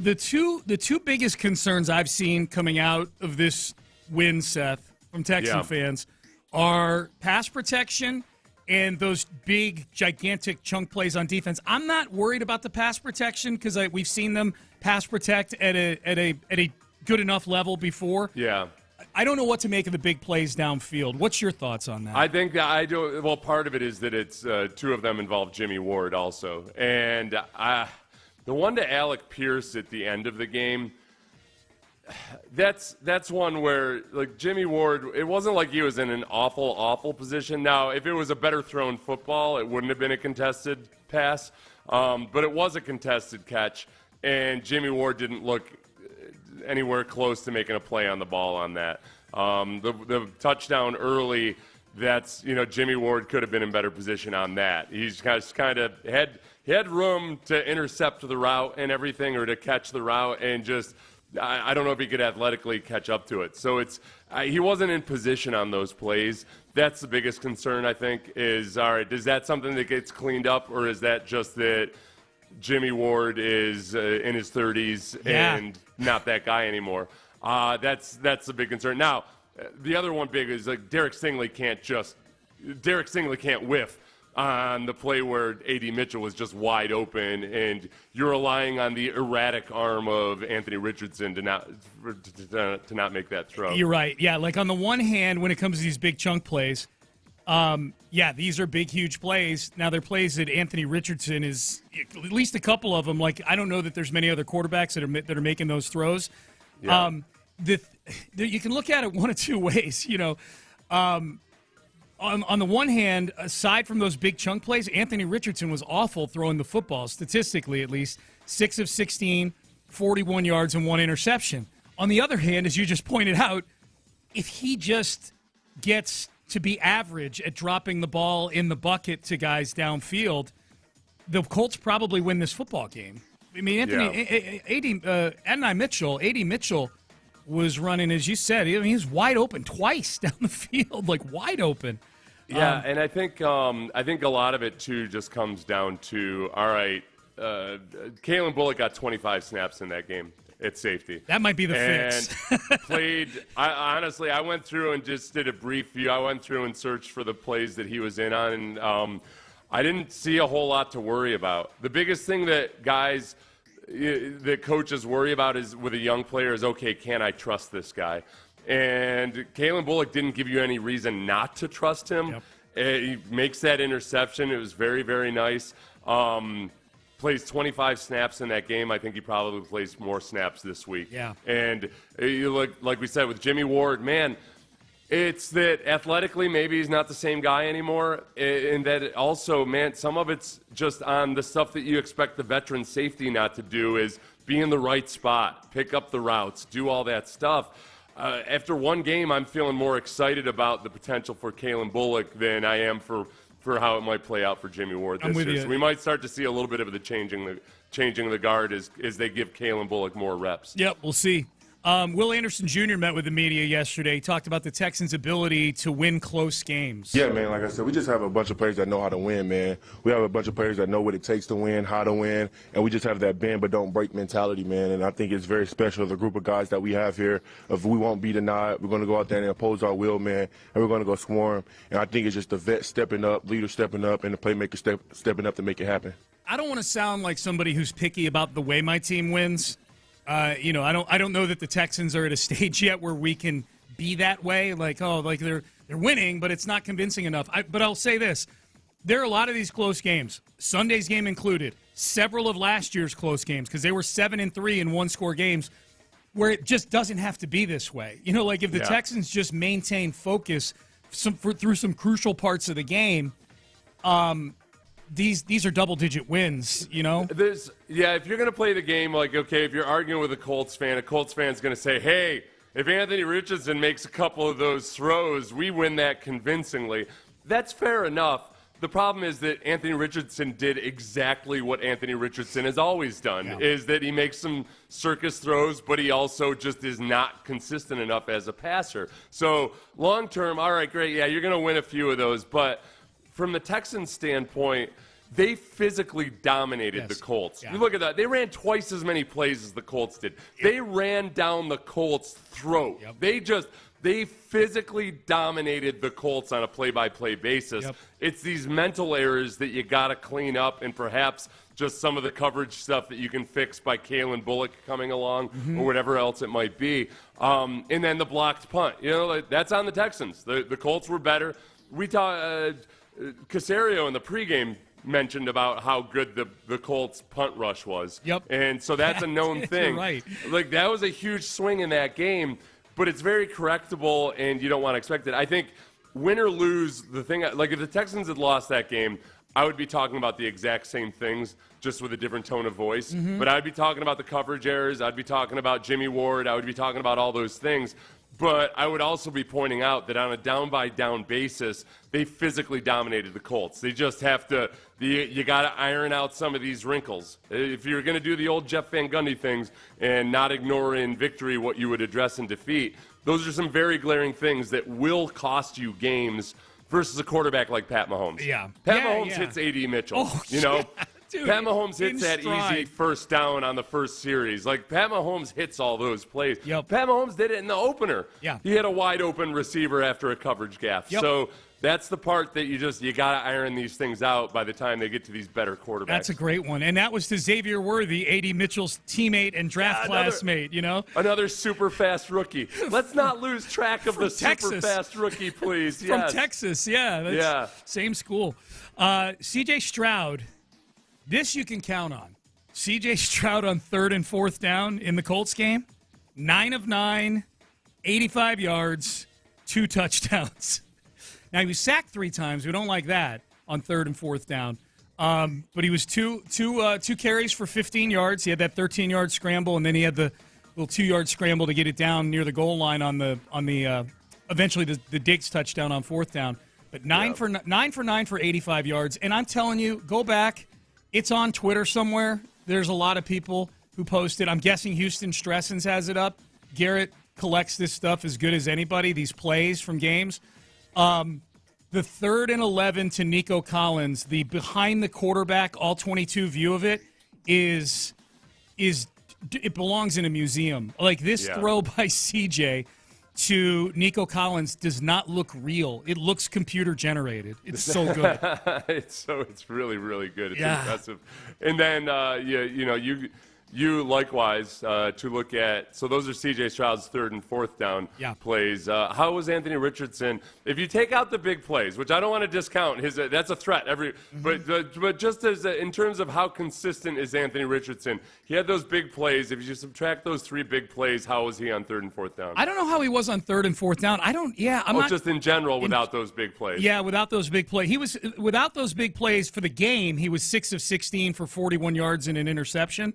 The two biggest concerns I've seen coming out of this win, Seth, from Texan fans are pass protection and those big, gigantic chunk plays on defense. I'm not worried about the pass protection because we've seen them pass protect at a good enough level before. Yeah. I don't know what to make of the big plays downfield. What's your thoughts on that? I think that I do. Well, part of it is that it's two of them involve Jimmy Ward also, and the one to Alec Pierce at the end of the game. That's one where, like, Jimmy Ward, it wasn't like he was in an awful position. Now, if it was a better thrown football, it wouldn't have been a contested pass, but it was a contested catch, and Jimmy Ward didn't look anywhere close to making a play on the ball on that. The touchdown early, that's, Jimmy Ward could have been in better position on that. He's kind of had room to intercept the route and everything, or to catch the route, and just I don't know if he could athletically catch up to it. So he wasn't in position on those plays. That's the biggest concern, I think, is, all right, is that something that gets cleaned up, or is that just that Jimmy Ward is in his 30s and not that guy anymore? That's the big concern. Now, the other one big is, like, Derek Stingley can't whiff on the play where A.D. Mitchell was just wide open, and you're relying on the erratic arm of Anthony Richardson to not make that throw. You're right. Yeah, like, on the one hand, when it comes to these big chunk plays, these are big, huge plays. Now, they're plays that Anthony Richardson is, at least a couple of them. Like, I don't know that there's many other quarterbacks that are making those throws. Yeah. You can look at it one of two ways. On the one hand, aside from those big chunk plays, Anthony Richardson was awful throwing the football, statistically at least. 6 of 16, 41 yards, and 1 interception. On the other hand, as you just pointed out, if he just gets to be average at dropping the ball in the bucket to guys downfield, the Colts probably win this football game. I mean, A.D. Mitchell was running, as you said, he was wide open twice down the field, like wide open. Yeah, and I think a lot of it, too, just comes down to, all right, Kalen Bullock got 25 snaps in that game at safety. That might be the fix. And played, honestly, I went through and just did a brief view. I went through and searched for the plays that he was in on, and I didn't see a whole lot to worry about. The biggest thing that coaches worry about is with a young player is, okay, can I trust this guy? And Kalen Bullock didn't give you any reason not to trust him. Yep. He makes that interception. It was very, very nice. Plays 25 snaps in that game. I think he probably plays more snaps this week. Yeah. And like we said with Jimmy Ward, man, it's that athletically maybe he's not the same guy anymore, and that also, man, some of it's just on the stuff that you expect the veteran safety not to do, is be in the right spot, pick up the routes, do all that stuff. After one game, I'm feeling more excited about the potential for Kalen Bullock than I am for how it might play out for Jimmy Ward this year. So we might start to see a little bit of the changing the guard as they give Kalen Bullock more reps. Yep, we'll see. Will Anderson Jr. met with the media yesterday. He talked about the Texans' ability to win close games. Yeah, man, like I said, we just have a bunch of players that know how to win, man. We have a bunch of players that know what it takes to win, how to win, and we just have that bend but don't break mentality, man. And I think it's very special, the group of guys that we have here. If we won't be denied, we're going to go out there and impose our will, man, and we're going to go swarm. And I think it's just the vet stepping up, leader stepping up, and the playmaker stepping up to make it happen. I don't want to sound like somebody who's picky about the way my team wins. I don't know that the Texans are at a stage yet where we can be that way. Like they're winning, but it's not convincing enough. But I'll say this: there are a lot of these close games, Sunday's game included. Several of last year's close games, because they were 7-3 in one-score games, where it just doesn't have to be this way. Like if the Texans just maintain focus through some crucial parts of the game. These are double-digit wins, if you're going to play the game, like, okay, if you're arguing with a Colts fan's going to say, hey, if Anthony Richardson makes a couple of those throws, we win that convincingly. That's fair enough. The problem is that Anthony Richardson did exactly what Anthony Richardson has always done, is that he makes some circus throws, but he also just is not consistent enough as a passer. So long-term, all right, great, yeah, you're going to win a few of those, but from the Texans' standpoint, they physically dominated the Yes. Colts. Yeah. You look at that. They ran twice as many plays as the Colts did. They ran down the Colts' throat. Yep. They physically dominated the Colts on a play-by-play basis. Yep. It's these mental errors that you got to clean up, and perhaps just some of the coverage stuff that you can fix by Kalen Bullock coming along or whatever else it might be. And then the blocked punt. You know, that's on the Texans. The Colts were better. We talked Caserio in the pregame mentioned about how good the Colts punt rush was. Yep. And so that's a known thing. You're right. Like, that was a huge swing in that game. But it's very correctable, and you don't want to expect it. I think win or lose, the thing, like if the Texans had lost that game, I would be talking about the exact same things, just with a different tone of voice. But I'd be talking about the coverage errors. I'd be talking about Jimmy Ward. I would be talking about all those things. But I would also be pointing out that on a down-by-down basis, they physically dominated the Colts. They just have to you got to iron out some of these wrinkles. If you're going to do the old Jeff Van Gundy things and not ignore in victory what you would address in defeat, those are some very glaring things that will cost you games versus a quarterback like Pat Mahomes. Yeah. Pat Mahomes hits A.D. Mitchell. Oh, you know? Dude, Pat Mahomes hits that stride. easy first down on the first series. Like, Pat Mahomes hits all those plays. Yep. Pat Mahomes did it in the opener. Yeah. He had a wide open receiver after a coverage gaffe. Yep. So that's the part that you got to iron these things out by the time they get to these better quarterbacks. That's a great one. And that was to Xavier Worthy, A.D. Mitchell's teammate and draft classmate, you know? Another super fast rookie. Let's not lose track of the Texas. super fast rookie, please. From Yes. Texas, yeah. That's Same school. C.J. Stroud, this you can count on. C.J. Stroud on 3rd and 4th down in the Colts game, 9 of 9, 85 yards, 2 touchdowns. Now, he was sacked 3 times. We don't like that on 3rd and 4th down. But he was two carries for 15 yards. He had that 13-yard scramble, and then he had the little 2-yard scramble to get it down near the goal line on the eventually the Diggs touchdown on 4th down. But 9 for 9 for 85 yards. And I'm telling you, go back. It's on Twitter somewhere. There's a lot of people who post it. I'm guessing Houston Stressens has it up. Garrett collects this stuff as good as anybody, these plays from games. The 3rd and 11 to Nico Collins, the behind the quarterback, all 22 view of it is it belongs in a museum. Like this throw by CJ to Nico Collins does not look real. It looks computer generated. It's so good. It's really, really good. It's impressive. And then you likewise to look at. So those are C.J. Stroud's 3rd and 4th down plays. How was Anthony Richardson? If you take out the big plays, which I don't want to discount, that's a threat. But just as in terms of how consistent is Anthony Richardson, he had those big plays. If you subtract those 3 big plays, how was he on 3rd and 4th down? I don't know how he was on 3rd and 4th down. I'm not just in general without those big plays. Yeah, without those big plays. He was without those big plays for the game. He was 6 of 16 for 41 yards and an interception.